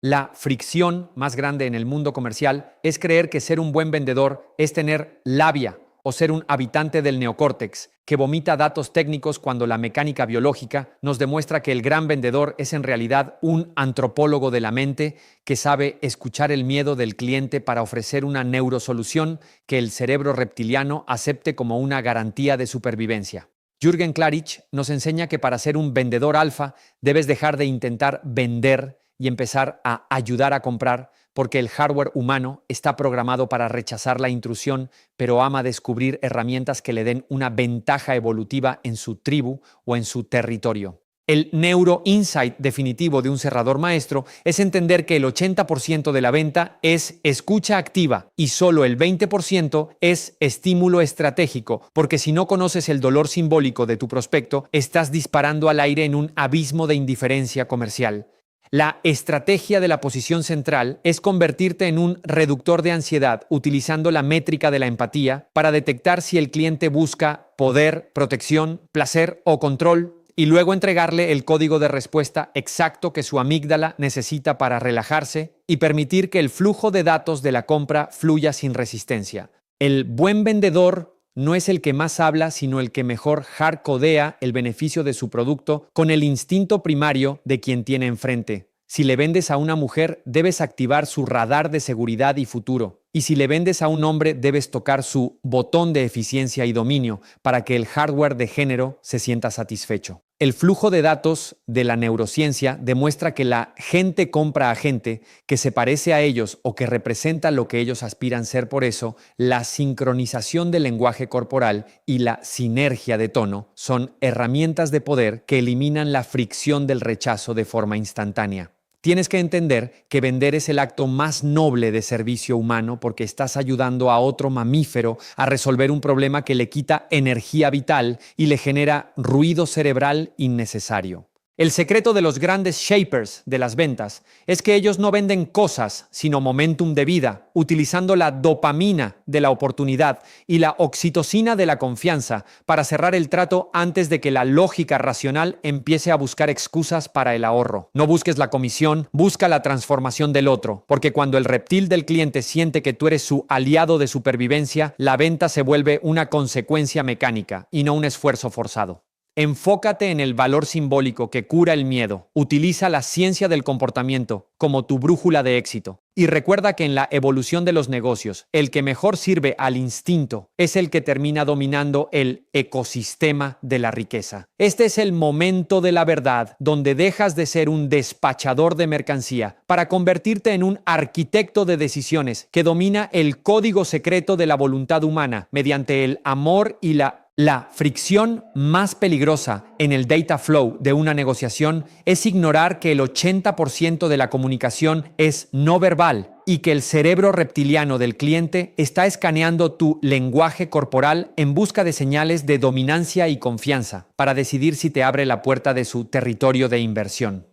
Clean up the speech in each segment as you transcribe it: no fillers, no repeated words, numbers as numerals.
La fricción más grande en el mundo comercial es creer que ser un buen vendedor es tener labia o ser un habitante del neocórtex que vomita datos técnicos cuando la mecánica biológica nos demuestra que el gran vendedor es en realidad un antropólogo de la mente que sabe escuchar el miedo del cliente para ofrecer una neurosolución que el cerebro reptiliano acepte como una garantía de supervivencia. Jürgen Klarich nos enseña que para ser un vendedor alfa debes dejar de intentar vender y empezar a ayudar a comprar, porque el hardware humano está programado para rechazar la intrusión, pero ama descubrir herramientas que le den una ventaja evolutiva en su tribu o en su territorio. El neuro-insight definitivo de un cerrador maestro es entender que el 80% de la venta es escucha activa y solo el 20% es estímulo estratégico, porque si no conoces el dolor simbólico de tu prospecto, estás disparando al aire en un abismo de indiferencia comercial. La estrategia de la posición central es convertirte en un reductor de ansiedad utilizando la métrica de la empatía para detectar si el cliente busca poder, protección, placer o control y luego entregarle el código de respuesta exacto que su amígdala necesita para relajarse y permitir que el flujo de datos de la compra fluya sin resistencia. El buen vendedor no es el que más habla, sino el que mejor hardcodea el beneficio de su producto con el instinto primario de quien tiene enfrente. Si le vendes a una mujer, debes activar su radar de seguridad y futuro. Y si le vendes a un hombre, debes tocar su botón de eficiencia y dominio para que el hardware de género se sienta satisfecho. El flujo de datos de la neurociencia demuestra que la gente compra a gente que se parece a ellos o que representa lo que ellos aspiran ser. Por eso, la sincronización del lenguaje corporal y la sinergia de tono son herramientas de poder que eliminan la fricción del rechazo de forma instantánea. Tienes que entender que vender es el acto más noble de servicio humano porque estás ayudando a otro mamífero a resolver un problema que le quita energía vital y le genera ruido cerebral innecesario. El secreto de los grandes shapers de las ventas es que ellos no venden cosas, sino momentum de vida, utilizando la dopamina de la oportunidad y la oxitocina de la confianza para cerrar el trato antes de que la lógica racional empiece a buscar excusas para el ahorro. No busques la comisión, busca la transformación del otro, porque cuando el reptil del cliente siente que tú eres su aliado de supervivencia, la venta se vuelve una consecuencia mecánica y no un esfuerzo forzado. Enfócate en el valor simbólico que cura el miedo. Utiliza la ciencia del comportamiento como tu brújula de éxito. Y recuerda que en la evolución de los negocios, el que mejor sirve al instinto es el que termina dominando el ecosistema de la riqueza. Este es el momento de la verdad, donde dejas de ser un despachador de mercancía para convertirte en un arquitecto de decisiones que domina el código secreto de la voluntad humana mediante el amor y la fricción más peligrosa en el data flow de una negociación es ignorar que el 80% de la comunicación es no verbal y que el cerebro reptiliano del cliente está escaneando tu lenguaje corporal en busca de señales de dominancia y confianza para decidir si te abre la puerta de su territorio de inversión.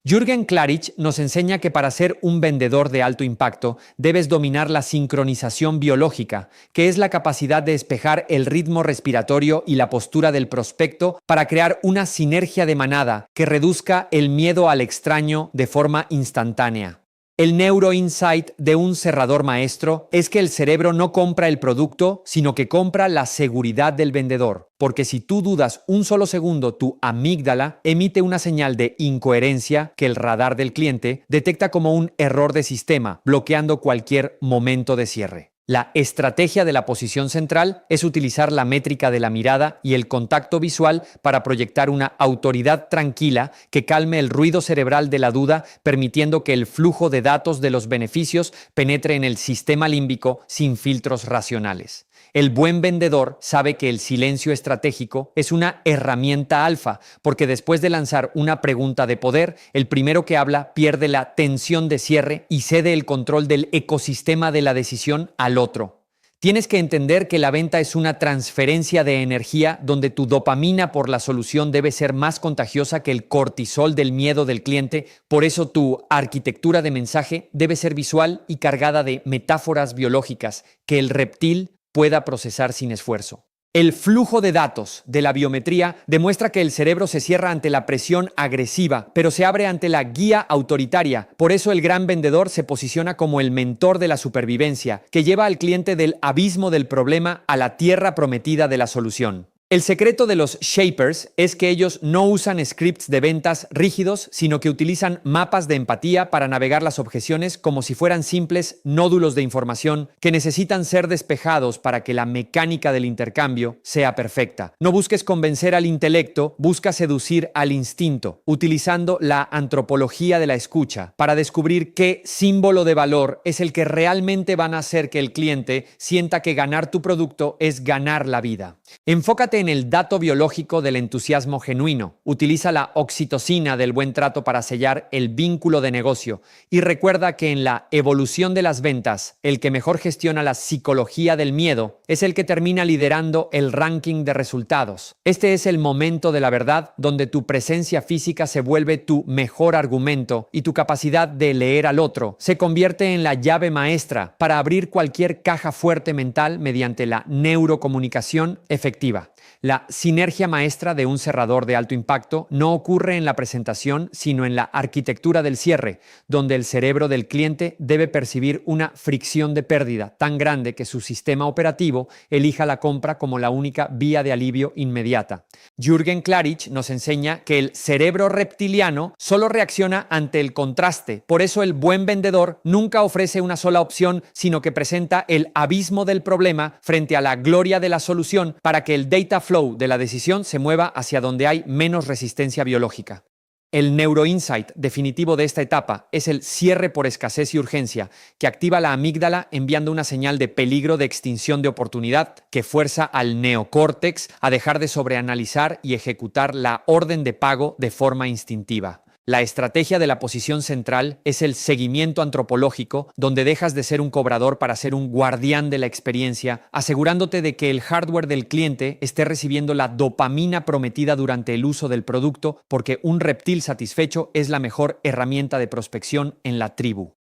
Jürgen Klarich nos enseña que para ser un vendedor de alto impacto debes dominar la sincronización biológica, que es la capacidad de espejar el ritmo respiratorio y la postura del prospecto para crear una sinergia de manada que reduzca el miedo al extraño de forma instantánea. El neuroinsight de un cerrador maestro es que el cerebro no compra el producto, sino que compra la seguridad del vendedor. Porque si tú dudas un solo segundo, tu amígdala emite una señal de incoherencia que el radar del cliente detecta como un error de sistema, bloqueando cualquier momento de cierre. La estrategia de la posición central es utilizar la métrica de la mirada y el contacto visual para proyectar una autoridad tranquila que calme el ruido cerebral de la duda, permitiendo que el flujo de datos de los beneficios penetre en el sistema límbico sin filtros racionales. El buen vendedor sabe que el silencio estratégico es una herramienta alfa, porque después de lanzar una pregunta de poder, el primero que habla pierde la tensión de cierre y cede el control del ecosistema de la decisión al otro. Tienes que entender que la venta es una transferencia de energía donde tu dopamina por la solución debe ser más contagiosa que el cortisol del miedo del cliente. Por eso tu arquitectura de mensaje debe ser visual y cargada de metáforas biológicas que el reptil pueda procesar sin esfuerzo. El flujo de datos de la biometría demuestra que el cerebro se cierra ante la presión agresiva, pero se abre ante la guía autoritaria. Por eso el gran vendedor se posiciona como el mentor de la supervivencia, que lleva al cliente del abismo del problema a la tierra prometida de la solución. El secreto de los Shapers es que ellos no usan scripts de ventas rígidos, sino que utilizan mapas de empatía para navegar las objeciones como si fueran simples nódulos de información que necesitan ser despejados para que la mecánica del intercambio sea perfecta. No busques convencer al intelecto, busca seducir al instinto, utilizando la antropología de la escucha para descubrir qué símbolo de valor es el que realmente van a hacer que el cliente sienta que ganar tu producto es ganar la vida. Enfócate en el dato biológico del entusiasmo genuino. Utiliza la oxitocina del buen trato para sellar el vínculo de negocio. Y recuerda que en la evolución de las ventas, el que mejor gestiona la psicología del miedo es el que termina liderando el ranking de resultados. Este es el momento de la verdad donde tu presencia física se vuelve tu mejor argumento y tu capacidad de leer al otro se convierte en la llave maestra para abrir cualquier caja fuerte mental mediante la neurocomunicación efectiva. La sinergia maestra de un cerrador de alto impacto no ocurre en la presentación, sino en la arquitectura del cierre, donde el cerebro del cliente debe percibir una fricción de pérdida tan grande que su sistema operativo elija la compra como la única vía de alivio inmediata. Jürgen Klarich nos enseña que el cerebro reptiliano solo reacciona ante el contraste. Por eso el buen vendedor nunca ofrece una sola opción, sino que presenta el abismo del problema frente a la gloria de la solución para que el data flow de la decisión se mueva hacia donde hay menos resistencia biológica. El neuroinsight definitivo de esta etapa es el cierre por escasez y urgencia, que activa la amígdala enviando una señal de peligro de extinción de oportunidad que fuerza al neocórtex a dejar de sobreanalizar y ejecutar la orden de pago de forma instintiva. La estrategia de la posición central es el seguimiento antropológico, donde dejas de ser un cobrador para ser un guardián de la experiencia, asegurándote de que el hardware del cliente esté recibiendo la dopamina prometida durante el uso del producto, porque un reptil satisfecho es la mejor herramienta de prospección en la tribu.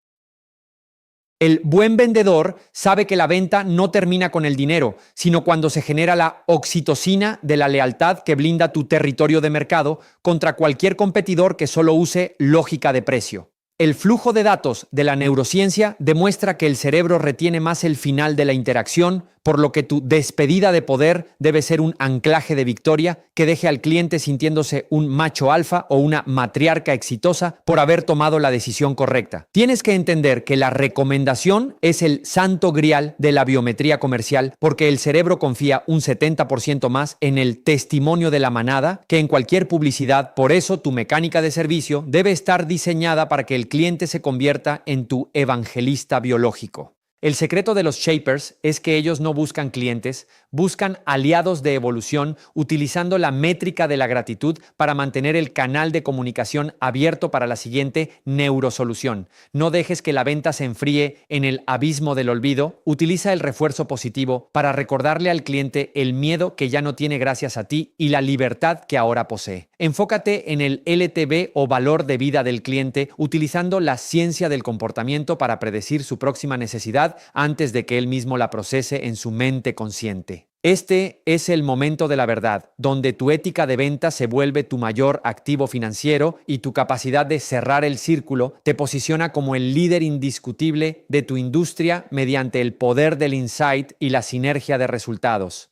El buen vendedor sabe que la venta no termina con el dinero, sino cuando se genera la oxitocina de la lealtad que blinda tu territorio de mercado contra cualquier competidor que solo use lógica de precio. El flujo de datos de la neurociencia demuestra que el cerebro retiene más el final de la interacción, por lo que tu despedida de poder debe ser un anclaje de victoria que deje al cliente sintiéndose un macho alfa o una matriarca exitosa por haber tomado la decisión correcta. Tienes que entender que la recomendación es el santo grial de la biometría comercial, porque el cerebro confía un 70% más en el testimonio de la manada que en cualquier publicidad. Por eso tu mecánica de servicio debe estar diseñada para que el cliente se convierta en tu evangelista biológico. El secreto de los Shapers es que ellos no buscan clientes, buscan aliados de evolución utilizando la métrica de la gratitud para mantener el canal de comunicación abierto para la siguiente neurosolución. No dejes que la venta se enfríe en el abismo del olvido. Utiliza el refuerzo positivo para recordarle al cliente el miedo que ya no tiene gracias a ti y la libertad que ahora posee. Enfócate en el LTV o valor de vida del cliente utilizando la ciencia del comportamiento para predecir su próxima necesidad antes de que él mismo la procese en su mente consciente. Este es el momento de la verdad, donde tu ética de venta se vuelve tu mayor activo financiero y tu capacidad de cerrar el círculo te posiciona como el líder indiscutible de tu industria mediante el poder del insight y la sinergia de resultados.